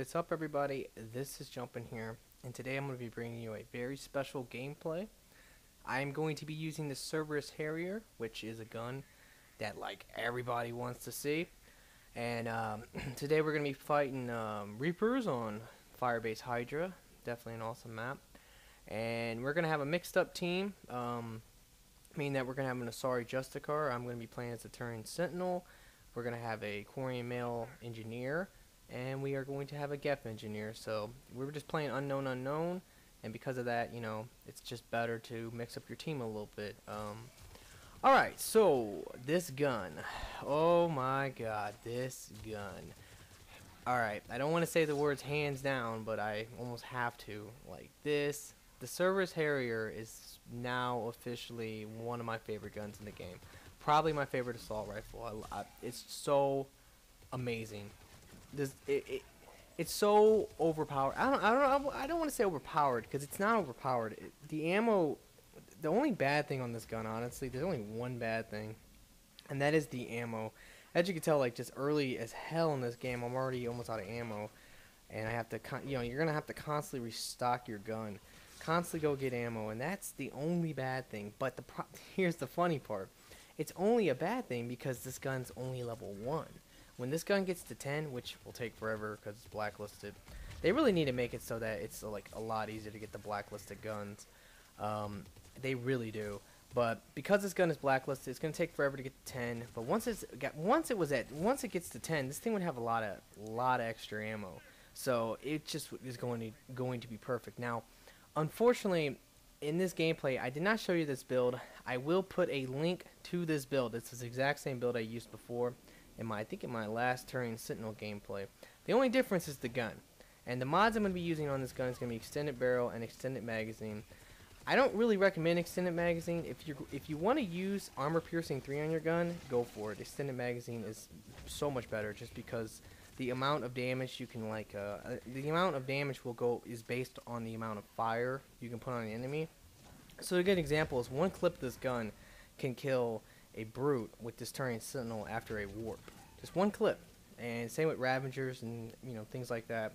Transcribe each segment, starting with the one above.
What is up, everybody? This is Jumpin here, and today I'm going to be bringing you a very special gameplay. I'm going to be using the Cerberus Harrier, which is a gun that like everybody wants to see. And today we're going to be fighting Reapers on Firebase Hydra. Definitely an awesome map. And we're going to have a mixed up team, meaning that we're going to have an Asari Justicar. I'm going to be playing as a Turian Sentinel. We're going to have a Quarian Male Engineer. And we are going to have a Geth engineer. So we're just playing unknown unknown, and because of that, you know, it's just better to mix up your team a little bit. Alright, so this gun, oh my god, this gun. Alright, I don't want to say the words hands down, but I almost have to. Like this, the Cerberus Harrier is now officially one of my favorite guns in the game. Probably my favorite assault rifle. It's so amazing. It's so overpowered. I don't want to say overpowered, because it's not overpowered. The ammo, the only bad thing on this gun, honestly, there's only one bad thing, and that is the ammo. As you can tell, like, just early as hell in this game, I'm already almost out of ammo, and I have to, you're gonna have to constantly restock your gun, constantly go get ammo, and that's the only bad thing. But here's the funny part: it's only a bad thing because this gun's only level 1. When this gun gets to 10, which will take forever because it's blacklisted, they really need to make it so that it's like a lot easier to get the blacklisted guns. They really do. But because this gun is blacklisted, it's gonna take forever to get to 10. But once it gets to 10, this thing would have a lot of extra ammo. So it just is going to be perfect. Now, unfortunately, in this gameplay, I did not show you this build. I will put a link to this build. It's the exact same build I used before. I think in my last Turian Sentinel gameplay. The only difference is the gun. And the mods I'm going to be using on this gun is going to be extended barrel and extended magazine. I don't really recommend extended magazine. If you want to use armor piercing 3 on your gun, go for it. Extended magazine is so much better, just because the amount of damage you can the amount of damage is based on the amount of fire you can put on an enemy. So a good example is one clip of this gun can kill a brute with this Turian Sentinel after a warp. Just one clip. And same with Ravagers and things like that.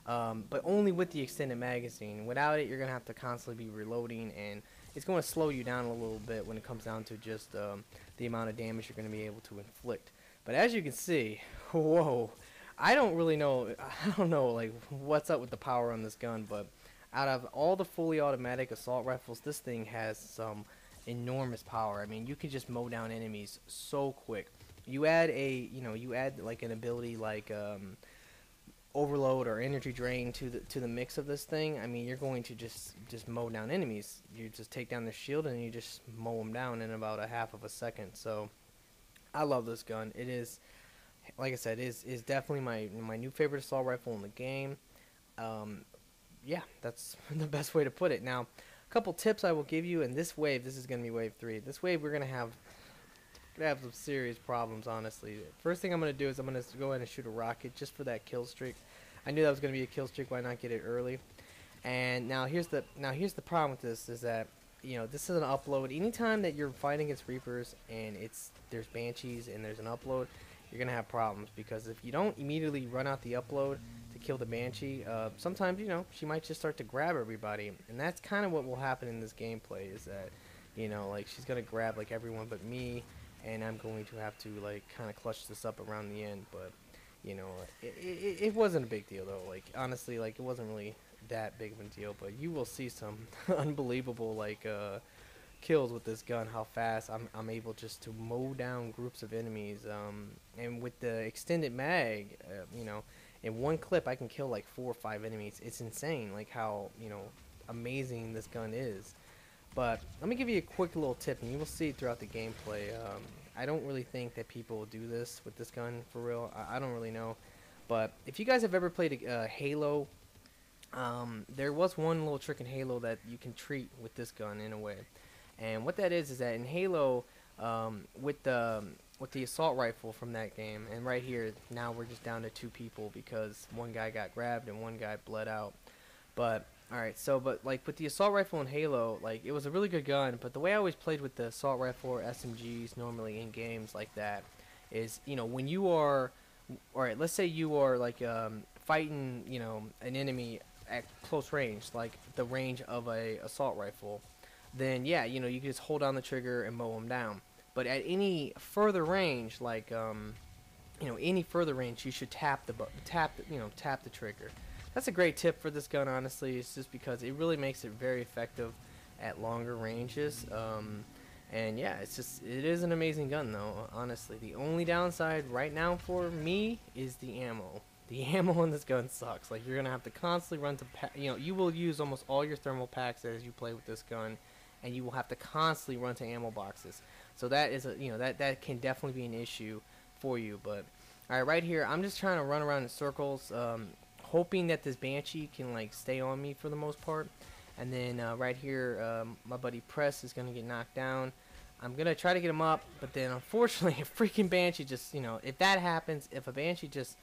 But only with the extended magazine. Without it, you're going to have to constantly be reloading, and it's going to slow you down a little bit when it comes down to just the amount of damage you're going to be able to inflict. But as you can see, whoa, I don't know like what's up with the power on this gun, but out of all the fully automatic assault rifles, this thing has some enormous power. I mean, you can just mow down enemies so quick. You add like an ability like overload or energy drain to the mix of this thing. I mean, you're going to just mow down enemies. You just take down their shield and you just mow them down in about a half of a second. So I love this gun. It is, like I said, is definitely my new favorite assault rifle in the game. Yeah, that's the best way to put it. Now, couple tips I will give you. In this wave, this is going to be wave 3. This wave, we're going to have some serious problems, honestly. First thing I'm going to do is I'm going to go ahead and shoot a rocket just for that kill streak. I knew that was going to be a kill streak. Why not get it early? And now here's the problem with this is that this is an upload. Anytime that you're fighting against Reapers and there's Banshees and there's an upload, you're going to have problems, because if you don't immediately run out the upload to kill the Banshee, sometimes she might just start to grab everybody, and that's kind of what will happen in this gameplay. Is that like she's gonna grab like everyone but me, and I'm going to have to like kind of clutch this up around the end. But it wasn't a big deal though. Like honestly, like it wasn't really that big of a deal. But you will see some unbelievable like kills with this gun. How fast I'm able just to mow down groups of enemies. And with the extended mag, in one clip I can kill like 4 or 5 enemies. It's insane, like how amazing this gun is. But let me give you a quick little tip, and you will see throughout the gameplay. I don't really think that people do this with this gun for real. I don't really know. But if you guys have ever played Halo, there was one little trick in Halo that you can treat with this gun in a way. And what that is that in Halo, with the assault rifle from that game, and right here now we're just down to 2 people because one guy got grabbed and one guy bled out. But alright, so but like with the assault rifle in Halo, like it was a really good gun, but the way I always played with the assault rifle or SMGs normally in games like that is when you are, alright, let's say you are like fighting, you know, an enemy at close range, like the range of a assault rifle, then yeah, you know, you can just hold down the trigger and mow them down. But at any further range, like you know, any further range, you should tap tap the trigger. That's a great tip for this gun, honestly. It's just because it really makes it very effective at longer ranges. And yeah, it is an amazing gun though, honestly. The only downside right now for me is the ammo. The ammo in this gun sucks. Like, you're gonna have to constantly run to you know, you will use almost all your thermal packs as you play with this gun, and you will have to constantly run to ammo boxes. So that is a, you know, that can definitely be an issue for you. But all right, right here, I'm just trying to run around in circles, hoping that this Banshee can like stay on me for the most part. And then right here, my buddy Press is gonna get knocked down. I'm gonna try to get him up, but then unfortunately, a freaking Banshee just, you know, if that happens, if a Banshee just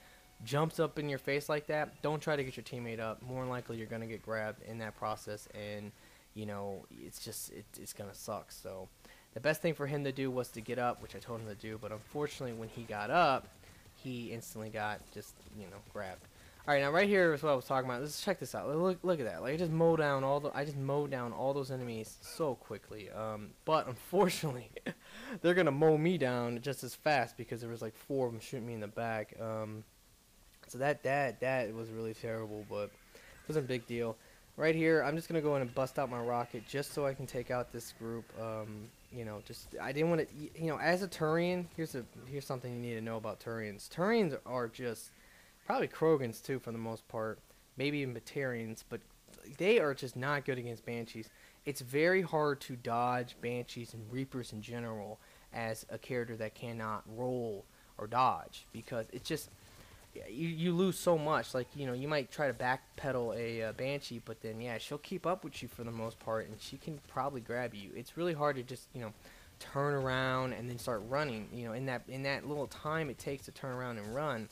jumps up in your face like that, don't try to get your teammate up. More than likely, you're gonna get grabbed in that process, and you know, it's gonna suck. So the best thing for him to do was to get up, which I told him to do, but unfortunately, when he got up, he instantly got just, you know, grabbed. All right, now right here is what I was talking about. Let's check this out. Look at that. Like, I just mowed down all those enemies so quickly. But unfortunately, they're gonna mow me down just as fast because there was like 4 of them shooting me in the back. So that was really terrible, but it wasn't a big deal. Right here, I'm just gonna go in and bust out my rocket just so I can take out this group. You know, just I didn't want to. You know, as a Turian, here's something you need to know about Turians. Turians are just probably Krogans too for the most part, maybe even Batarians, but they are just not good against Banshees. It's very hard to dodge Banshees and Reapers in general as a character that cannot roll or dodge, because it's just you lose so much. Like, you know, you might try to backpedal a Banshee, but then yeah, she'll keep up with you for the most part, and she can probably grab you. It's really hard to just, you know, turn around and then start running. You know, in that little time it takes to turn around and run,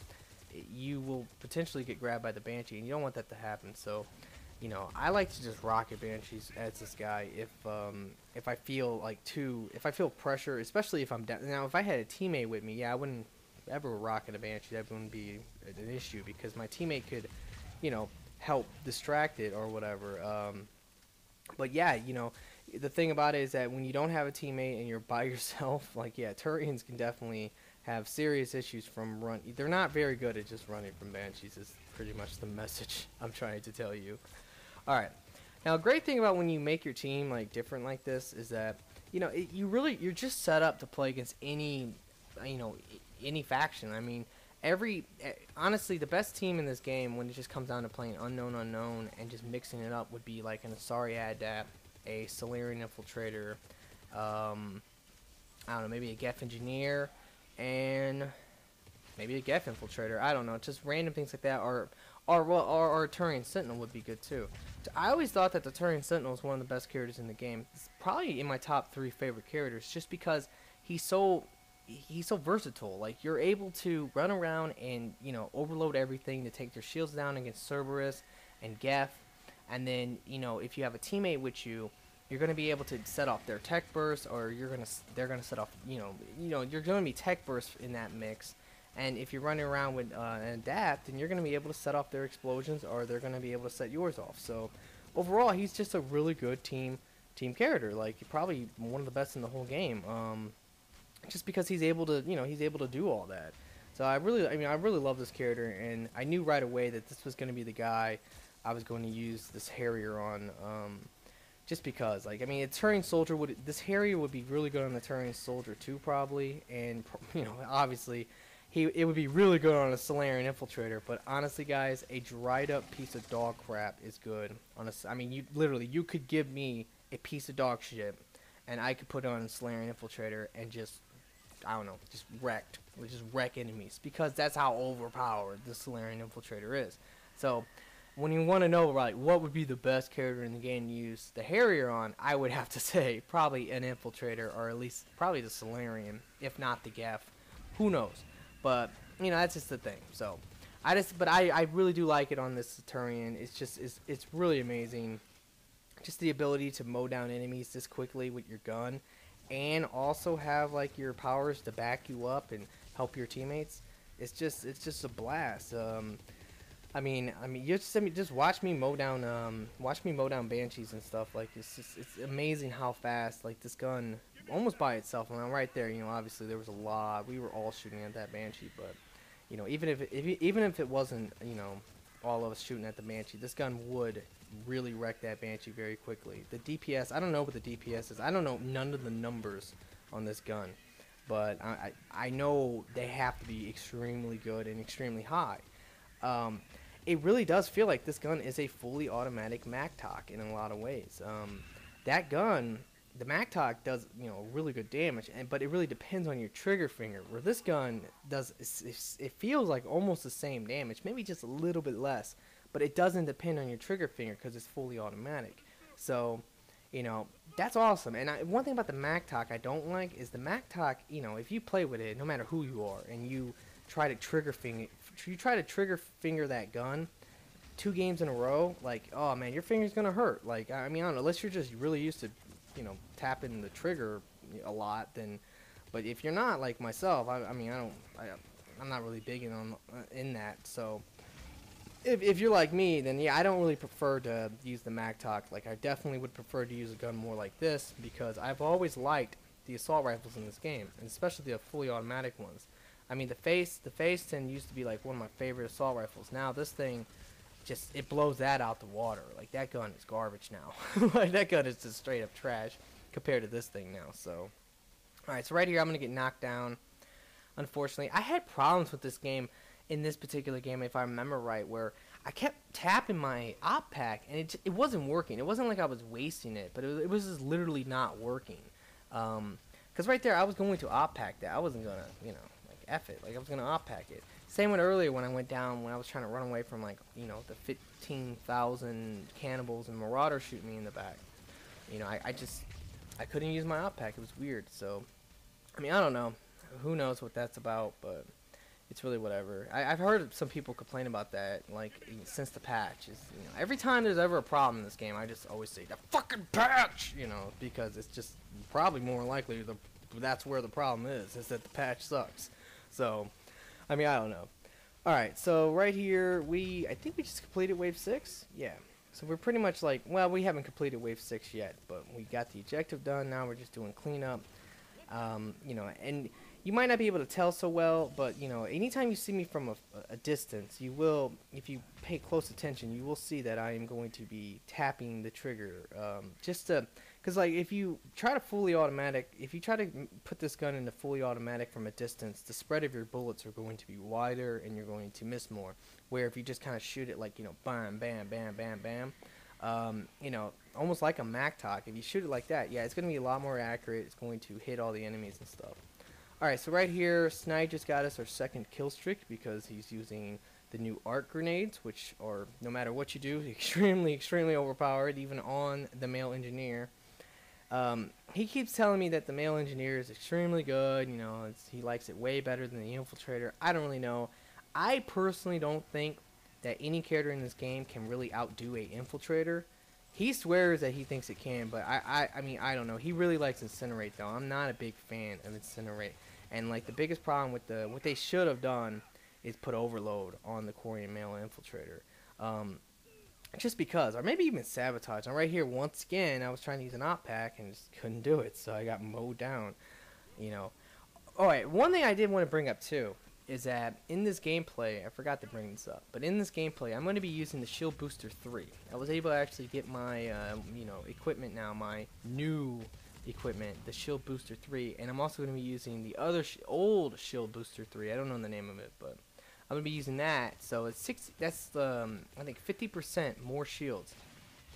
you will potentially get grabbed by the Banshee, and you don't want that to happen. So, you know, I like to just rocket Banshees as this guy if I feel if I feel pressure, especially if I'm down. Now, if I had a teammate with me, yeah, I wouldn't ever rocket a Banshee. That wouldn't be an issue because my teammate could, you know, help distract it or whatever. But yeah, you know, the thing about it is that when you don't have a teammate and you're by yourself, like, yeah, Turians can definitely have serious issues from run. They're not very good at just running from Banshees is pretty much the message I'm trying to tell you. Alright, now a great thing about when you make your team like different like this is that, you know, you're just set up to play against any, you know, any faction. I mean, honestly, the best team in this game when it just comes down to playing unknown and just mixing it up would be like an Asari Adapt, a Solarian Infiltrator, I don't know, maybe a Geth Engineer, and maybe a Geth Infiltrator. I don't know, just random things like that. Or Turian Sentinel would be good too. I always thought that the Turian Sentinel is one of the best characters in the game. It's probably in my top 3 favorite characters, just because he's so versatile. Like, you're able to run around and, you know, overload everything to take their shields down against Cerberus and Geth, and then, you know, if you have a teammate with you, you're going to be able to set off their tech burst, or they're going to set off, you know, you're going to be tech burst in that mix. And if you're running around with an adapt, then you're going to be able to set off their explosions, or they're going to be able to set yours off. So overall, he's just a really good team character. Like, probably one of the best in the whole game. Just because he's able to, you know, he's able to do all that. So I really love this character, and I knew right away that this was going to be the guy I was going to use this Harrier on. Just because, like, I mean, a Turian soldier this Harrier would be really good on the Turian soldier too, probably, and you know, obviously, it would be really good on a Solarian Infiltrator. But honestly, guys, a dried up piece of dog crap is good on a. I mean, you could give me a piece of dog shit, and I could put it on a Solarian Infiltrator and just, I don't know, just wreck enemies, because that's how overpowered the Solarian Infiltrator is. So when you want to know, like, what would be the best character in the game to use the Harrier on, I would have to say probably an Infiltrator, or at least probably the Solarian, if not the Geth. Who knows? But, you know, that's just the thing. So I really do like it on this Turian. It's really amazing. Just the ability to mow down enemies this quickly with your gun, and also have like your powers to back you up and help your teammates. It's just a blast. Just watch me mow down banshees and stuff. Like it's amazing how fast like this gun, almost by itself. I mean, right there, obviously there was a lot. We were all shooting at that banshee, but even if it wasn't, all of us shooting at the banshee, this gun would really wreck that banshee very quickly. The DPS, I don't know what the DPS is. I don't know none of the numbers on this gun, but I know they have to be extremely good and extremely high. It really does feel like this gun is a fully automatic MacToc in a lot of ways. That gun, the MacToc does, really good damage, but it really depends on your trigger finger. Where this gun does, it feels like almost the same damage, maybe just a little bit less, but it doesn't depend on your trigger finger because it's fully automatic. So, that's awesome. And one thing about the MacToc I don't like is the MacToc, if you play with it, no matter who you are, and you try to trigger finger that gun 2 games in a row, like, oh man, your finger's gonna hurt. Like, I don't know, unless you're just really used to, tapping the trigger a lot, then. But if you're not like myself, I'm not really big in that. So if you're like me, then yeah, I don't really prefer to use the MacToc. Like, I definitely would prefer to use a gun more like this because I've always liked the assault rifles in this game, and especially the fully automatic ones. I mean, the Face 10 used to be like one of my favorite assault rifles. Now this thing, it blows that out the water. Like, that gun is garbage now. Like, that gun is just straight up trash compared to this thing now. So, alright, so right here I'm going to get knocked down. Unfortunately, I had problems with this game, in this particular game, if I remember right, where I kept tapping my op pack and it wasn't working. It wasn't like I was wasting it, but it was just literally not working. Because right there, I was going to op pack that. I wasn't going to, F it. Like, I was going to op pack it. Same with earlier when I went down, when I was trying to run away from, like, the 15,000 cannibals and marauders shooting me in the back. I couldn't use my op pack. It was weird. So, I don't know. Who knows what that's about, but it's really whatever. I've heard some people complain about that, like, since the patch. Every time there's ever a problem in this game, I just always say, the fucking patch! Because it's just probably more likely that's where the problem is that the patch sucks. So, I don't know. Alright, so right here, I think we just completed Wave 6? Yeah. So we're pretty much like, well, we haven't completed Wave 6 yet, but we got the objective done. Now we're just doing cleanup. And you might not be able to tell so well, but, anytime you see me from a distance, you will, if you pay close attention, you will see that I am going to be tapping the trigger, because, like, if you try to put this gun into fully automatic from a distance, the spread of your bullets are going to be wider, and you're going to miss more, where if you just kind of shoot it, like, bam, bam, bam, bam, bam, almost like a MacToc, if you shoot it like that, yeah, it's going to be a lot more accurate, it's going to hit all the enemies and stuff. Alright, so right here, Snipe just got us our 2nd kill streak because he's using the new arc grenades, which are, no matter what you do, extremely, extremely overpowered, even on the male engineer. He keeps telling me that the male engineer is extremely good, he likes it way better than the infiltrator. I don't really know. I personally don't think that any character in this game can really outdo a infiltrator. He swears that he thinks it can, but I don't know. He really likes Incinerate, though. I'm not a big fan of Incinerate. And, like, the biggest problem with what they should have done is put Overload on the Korean male infiltrator. Just because. Or maybe even Sabotage. And right here, once again, I was trying to use an op pack and just couldn't do it, so I got mowed down. Alright, one thing I did want to bring up, too, is that in this gameplay, I forgot to bring this up, but in this gameplay, I'm going to be using the Shield Booster 3. I was able to actually get my, equipment now, my new equipment, the Shield Booster 3, and I'm also going to be using the other old Shield Booster 3. I don't know the name of it, but I'm going to be using that. So it's that's I think 50% more shields.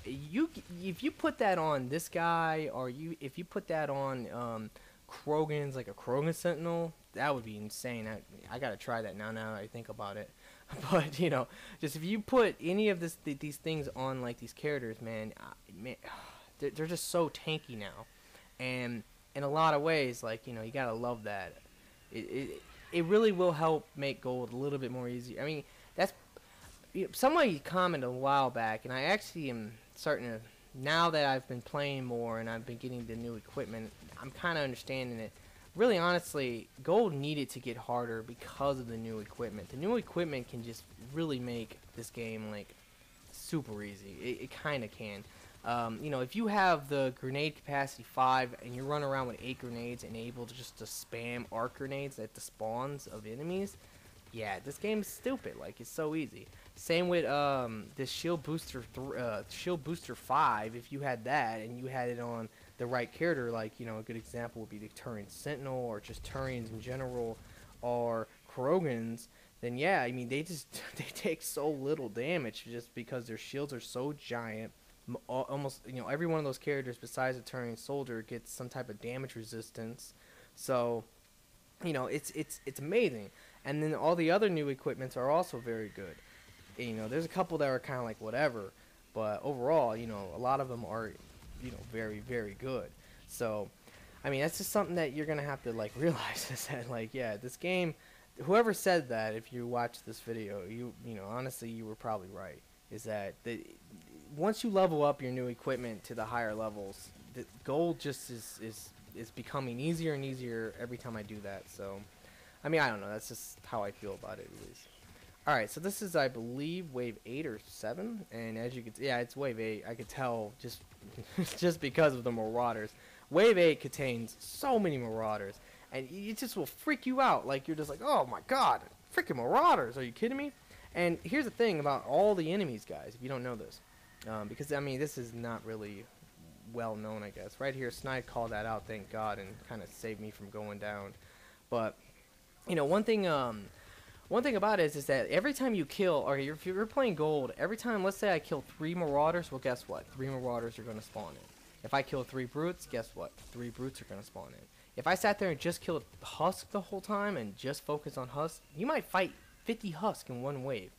If you put that on this guy, or if you put that on Krogan's, like a Krogan Sentinel, that would be insane. I gotta try that now that I think about it. But just if you put any of these things on, like, these characters, man, they're just so tanky now. And in a lot of ways, like, you gotta love that. It really will help make gold a little bit more easy. That's somebody commented a while back, and I actually am starting to, now that I've been playing more and I've been getting the new equipment, I'm kind of understanding it. really honestly, gold needed to get harder because of the new equipment. The new equipment can just really make this game like super easy. It kind of can. You know, if you have the grenade capacity 5 and you're running around with 8 grenades and able to just to spam arc grenades at the spawns of enemies, yeah, this game's stupid. Like, it's so easy. Same with this shield booster 5. If you had that and you had it on the right character, like, you know, a good example would be the Turian Sentinel or just Turians in general or Krogans, then yeah, I mean, they take so little damage just because their shields are so giant. Almost, you know, every one of those characters besides the Turian soldier gets some type of damage resistance. So, you know, it's amazing. And then all the other new equipments are also very good. And, you know, there's a couple that are kind of like whatever, but overall, you know, a lot of them are, you know, very, very good. So, I mean, that's just something that you're gonna have to like realize is that, like, yeah, this game, whoever said that, if you watch this video, you know, honestly, you were probably right. Is that once you level up your new equipment to the higher levels, the gold just is becoming easier and easier every time I do that. So, I mean, I don't know. That's just how I feel about it, at least. All right, so this is, I believe, wave 8 or 7, and as you can see, yeah, it's wave 8. I could tell just just because of the marauders. Wave 8 contains so many marauders, and it just will freak you out. Like, you're just like, oh my god, freaking marauders! Are you kidding me? And here's the thing about all the enemies, guys, if you don't know this, because, I mean, this is not really well known, I guess. Right here, Snide called that out, thank God, and kind of saved me from going down. But, you know, one thing about it is that every time you kill, or if you're playing gold, every time, let's say I kill 3 marauders, well, guess what? 3 marauders are going to spawn in. If I kill 3 brutes, guess what? 3 brutes are going to spawn in. If I sat there and just killed Husk the whole time and just focus on Husk, you might fight 50 Husk in one wave.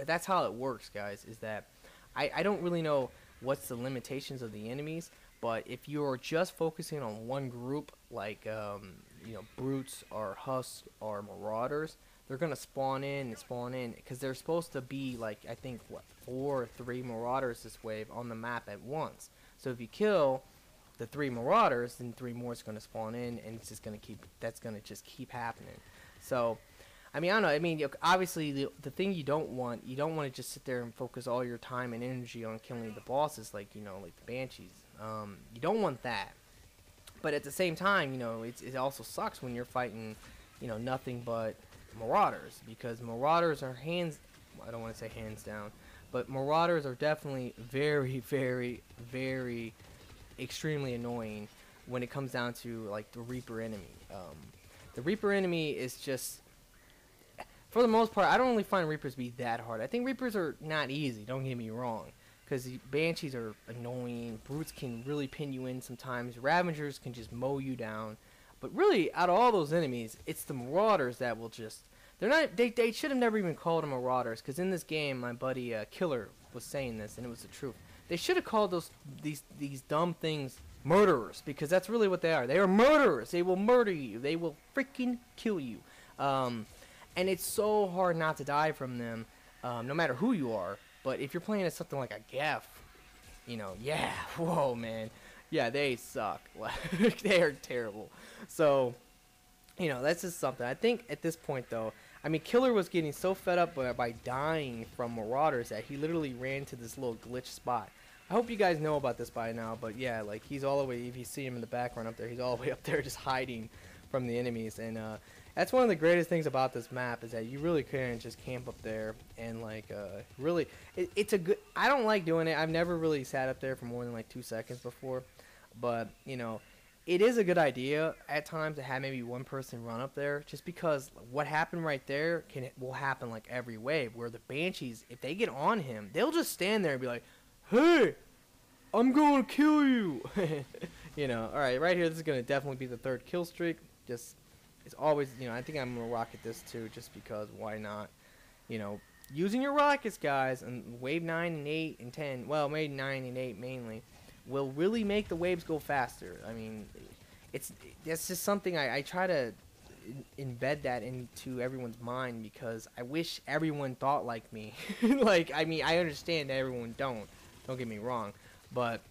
That's how it works, guys, is that I don't really know what's the limitations of the enemies, but if you're just focusing on one group, like, you know, brutes or Husks or marauders, they're going to spawn in, because they're supposed to be, like, I think, what, 4 or 3 marauders this wave on the map at once. So if you kill the 3 marauders, then 3 more is going to spawn in, and it's just going to just keep happening. So, I mean, I don't know. I mean, obviously, the thing you don't want to just sit there and focus all your time and energy on killing the bosses, like, you know, like the Banshees. You don't want that. But at the same time, you know, it also sucks when you're fighting, you know, nothing but marauders, because marauders are I don't want to say hands down, but marauders are definitely very, very, very extremely annoying when it comes down to, like, the Reaper enemy. The Reaper enemy is just, for the most part, I don't really find Reapers to be that hard. I think Reapers are not easy, don't get me wrong, because the Banshees are annoying, Brutes can really pin you in sometimes, Ravengers can just mow you down, but really, out of all those enemies, it's the Marauders that will just, they should have never even called them Marauders, because in this game, my buddy Killer was saying this, and it was the truth. They should have called these dumb things murderers, because that's really what they are. They are murderers. They will murder you. They will freaking kill you. And it's so hard not to die from them, no matter who you are. But if you're playing as something like a Geth, you know, yeah, whoa, man. Yeah, they suck. They are terrible. So, you know, that's just something. I think at this point, though, I mean, Killer was getting so fed up by dying from Marauders that he literally ran to this little glitch spot. I hope you guys know about this by now, but yeah, like, he's all the way, if you see him in the background up there, he's all the way up there just hiding from the enemies. And that's one of the greatest things about this map, is that you really can just camp up there and, like, really, it's a good, I don't like doing it. I've never really sat up there for more than like 2 seconds before, but, you know, it is a good idea at times to have maybe one person run up there, just because what happened right there will happen like every wave, where the Banshees, if they get on him, they'll just stand there and be like, hey, I'm going to kill you. You know, all right, right here, this is going to definitely be the 3rd kill streak. Just, it's always, you know, I think I'm going to rocket this too, just because, why not? You know, using your rockets, guys, and wave 9 and 8 and 10, well, maybe 9 and 8 mainly, will really make the waves go faster. I mean, that's just something I try to embed that into everyone's mind, because I wish everyone thought like me. Like, I mean, I understand that everyone don't get me wrong, but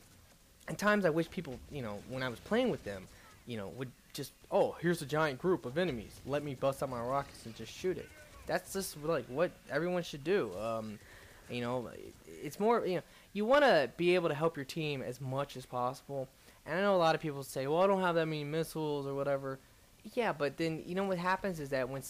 at times I wish people, you know, when I was playing with them, you know, would just, oh, here's a giant group of enemies. Let me bust out my rockets and just shoot it. That's just like what everyone should do. You know, it's more, you know, you want to be able to help your team as much as possible. And I know a lot of people say, well, I don't have that many missiles or whatever. Yeah, but then, you know, what happens is that when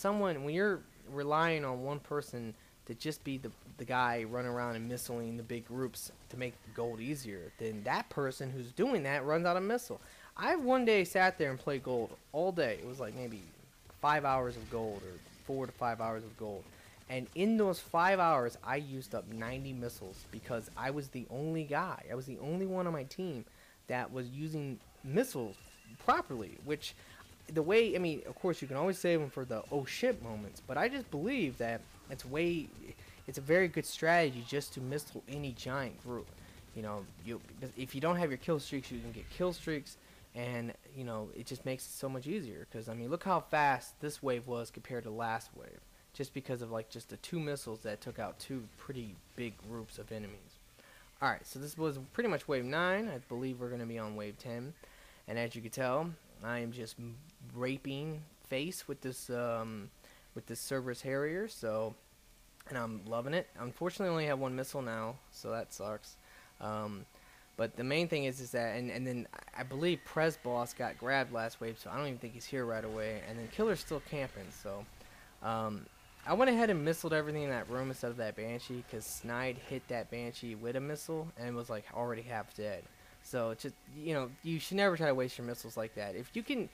you're relying on one person to just be the guy running around and missiling the big groups to make gold easier, then that person who's doing that runs out of missile. I one day sat there and played gold all day. It was like maybe 5 hours of gold or 4 to 5 hours of gold. And in those 5 hours, I used up 90 missiles because I was the only guy. I was the only one on my team that was using missiles properly, which the way, I mean, of course you can always save them for the oh shit moments, but I just believe that it's a very good strategy just to missile any giant group. You know, if you don't have your kill streaks, you can get kill streaks, and you know, it just makes it so much easier. Because I mean, look how fast this wave was compared to last wave, just because of like just the 2 missiles that took out 2 pretty big groups of enemies. Alright, so this was pretty much wave 9. I believe we're going to be on wave 10. And as you can tell, I am just raping face with this Cerberus Harrier, so, and I'm loving it. Unfortunately, I only have 1 missile now, so that sucks. But the main thing is that, and then I believe Prez Boss got grabbed last wave, so I don't even think he's here right away. And then Killer's still camping, so I went ahead and missiled everything in that room instead of that Banshee, because Snide hit that Banshee with a missile and was like already half dead. So just, you know, you should never try to waste your missiles like that. If you can,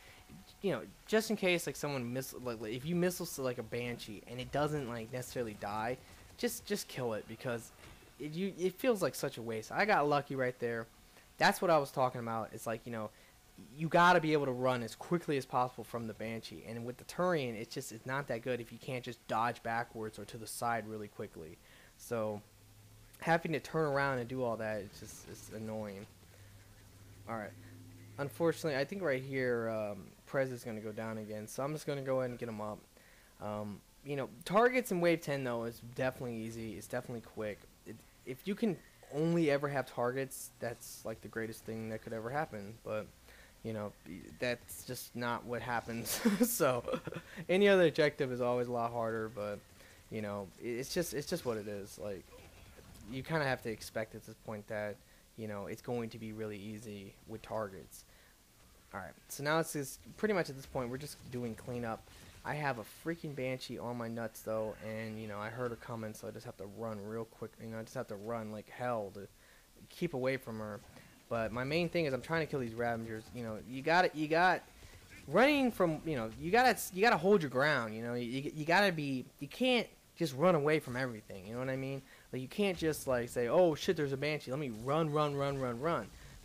you know, just in case like someone like if you missile to like a Banshee and it doesn't like necessarily die, just kill it, because it feels like such a waste. I got lucky right there. That's what I was talking about. It's like, you know, you got to be able to run as quickly as possible from the Banshee, and with the Turian, it's not that good if you can't just dodge backwards or to the side really quickly. So having to turn around and do all that, it's annoying. Alright, unfortunately, I think right here, Prez is going to go down again, so I'm just going to go ahead and get him up. You know, targets in Wave 10, though, is definitely easy. It's definitely quick. If you can only ever have targets, that's like the greatest thing that could ever happen, but you know, that's just not what happens. So any other objective is always a lot harder, but you know, it's just what it is. Like, you kind of have to expect at this point that, you know, it's going to be really easy with targets. Alright, so now it's just pretty much at this point we're just doing cleanup. I have a freaking Banshee on my nuts though, and you know, I heard her coming, so I just have to run real quick. You know, I just have to run like hell to keep away from her. But my main thing is I'm trying to kill these Ravagers. You know, you got running from, you know, you gotta hold your ground. You know, you gotta be, you can't just run away from everything. You know what I mean? Like, you can't just like say, oh shit, there's a Banshee, let me run,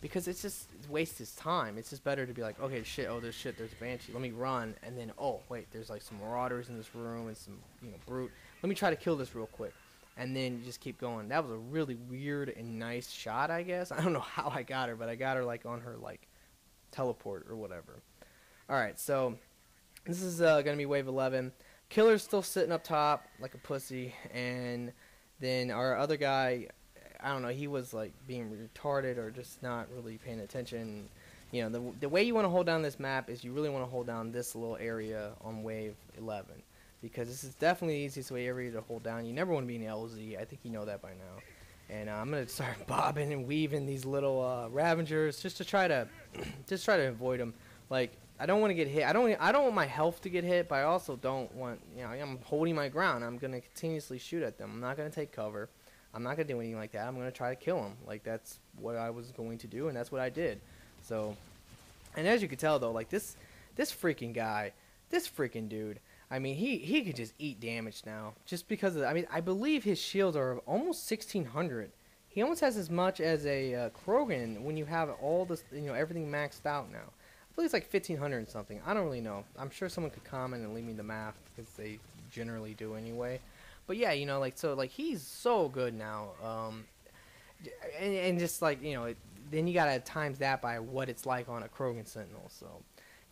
because it wastes his time. It's just better to be like, okay, shit, oh, there's a Banshee, let me run, and then, oh wait, there's like some Marauders in this room and some, you know, Brute. Let me try to kill this real quick. And then you just keep going. That was a really weird and nice shot, I guess. I don't know how I got her, but I got her like on her like teleport or whatever. Alright, so this is gonna be wave 11. Killer's still sitting up top like a pussy, and then our other guy, I don't know, he was like being retarded or just not really paying attention. You know, the way you want to hold down this map is you really want to hold down this little area on wave 11. Because this is definitely the easiest area to hold down. You never want to be in LZ. I think you know that by now. And I'm gonna start bobbing and weaving these little Ravagers just to try to avoid them. Like, I don't want to get hit. I don't want my health to get hit, but I also don't want, you know, I'm holding my ground. I'm gonna continuously shoot at them. I'm not gonna take cover. I'm not gonna do anything like that. I'm gonna try to kill them. Like, that's what I was going to do, and that's what I did. So, and as you can tell though, like this freaking guy, this freaking dude. I mean, he could just eat damage now, just because of, I mean, I believe his shields are almost 1600. He almost has as much as a Krogan when you have all this, you know, everything maxed out now. I believe it's like 1500 and something. I don't really know. I'm sure someone could comment and leave me the math, because they generally do anyway. But yeah, you know, like, so like he's so good now. And just like, you know, then you gotta times that by what it's like on a Krogan Sentinel. So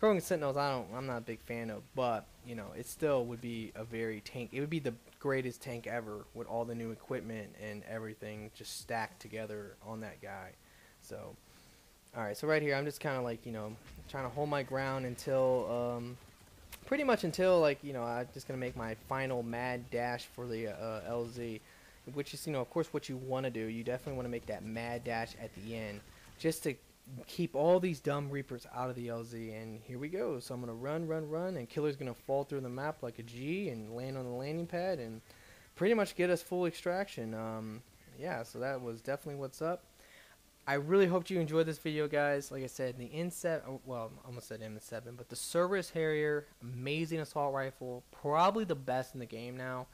Krogan Sentinels, I'm not a big fan of, but you know, it still would be a very tank. It would be the greatest tank ever with all the new equipment and everything just stacked together on that guy. So, Alright, so right here, I'm just kind of like, trying to hold my ground until, pretty much until, like, I'm just going to make my final mad dash for the LZ. Which is, of course, what you want to do. You definitely want to make that mad dash at the end. Just to keep all these dumb Reapers out of the LZ. And here we go. So I'm going to run, run, run. And Killer's going to fall through the map like a G and land on the landing pad. And pretty much get us full extraction. Yeah, so that was definitely what's up. I really hope you enjoyed this video, guys. Like I said, the M7, well, I almost said M7, but the Cerberus Harrier, amazing assault rifle, probably the best in the game now.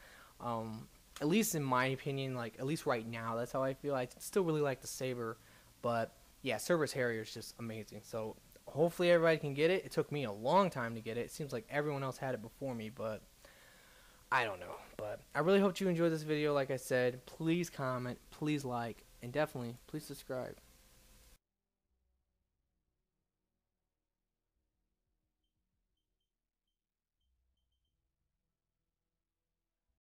At least in my opinion, like, at least right now, that's how I feel. I still really like the Saber, but yeah, Cerberus Harrier is just amazing. So hopefully everybody can get it. It took me a long time to get it. It seems like everyone else had it before me, but I don't know. But I really hope you enjoyed this video. Like I said, please comment, please like, and definitely please subscribe.